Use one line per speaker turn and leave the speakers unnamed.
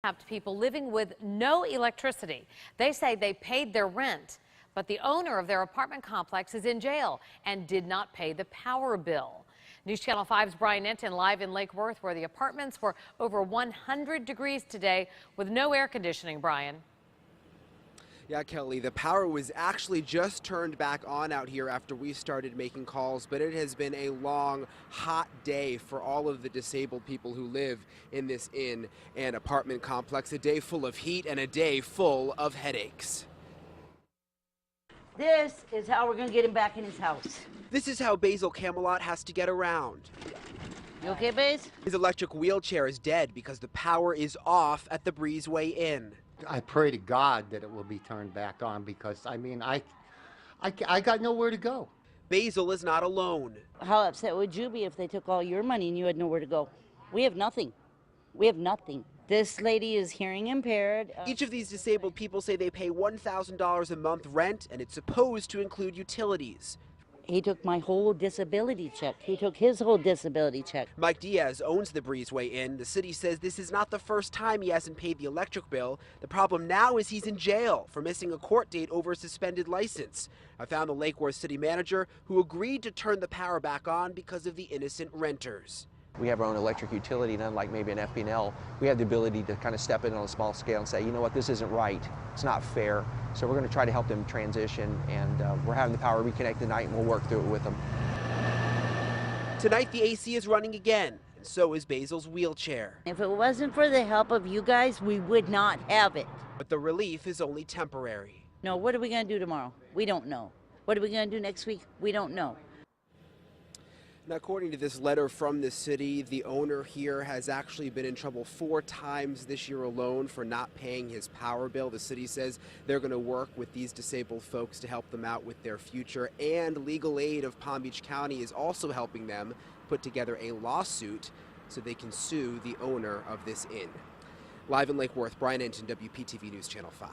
Handicapped people living with no electricity. They say they paid their rent, but the owner of their apartment complex is in jail and did not pay the power bill. News Channel 5's Brian Entin live in Lake Worth, where the apartments were over 100 degrees today with no air conditioning. Brian.
Yeah, Kelly, the power was actually just turned back on out here after we started making calls, but it has been a long, hot day for all of the disabled people who live in this inn and apartment complex. A day full of heat and a day full of headaches.
This is how we're going to get him back in his house.
This is how Basil Camelot has to get around.
You okay, Baze?
His electric wheelchair is dead because the power is off at the Breezeway Inn.
I pray to God that it will be turned back on because, I mean, I got nowhere to go.
Basil is not alone.
How upset would you be if they took all your money and you had nowhere to go? We have nothing. We have nothing. This lady is hearing impaired.
Each of these disabled people say they pay $1,000 a month rent, and it's supposed to include utilities.
He took my whole disability check. He took his whole disability check.
Mike Diaz owns the Breezeway Inn. The city says this is not the first time he hasn't paid the electric bill. The problem now is he's in jail for missing a court date over a suspended license. I found the Lake Worth city manager who agreed to turn the power back on because of the innocent renters.
We have our own electric utility, and unlike maybe an FP&L, we have the ability to kind of step in on a small scale and say, you know what, this isn't right, it's not fair. So we're going to try to help them transition, and we're having the power reconnect tonight, and we'll work through it with them.
Tonight the AC is running again, and so is Basil's wheelchair.
If it wasn't for the help of you guys, we would not have it.
But the relief is only temporary.
No, what are we going to do tomorrow? We don't know. What are we going to do next week? We don't know.
Now, according to this letter from the city, the owner here has actually been in trouble 4 times this year alone for not paying his power bill. The city says they're going to work with these disabled folks to help them out with their future, and Legal Aid of Palm Beach County is also helping them put together a lawsuit so they can sue the owner of this inn. Live in Lake Worth, Brian Entin, WPTV News Channel 5.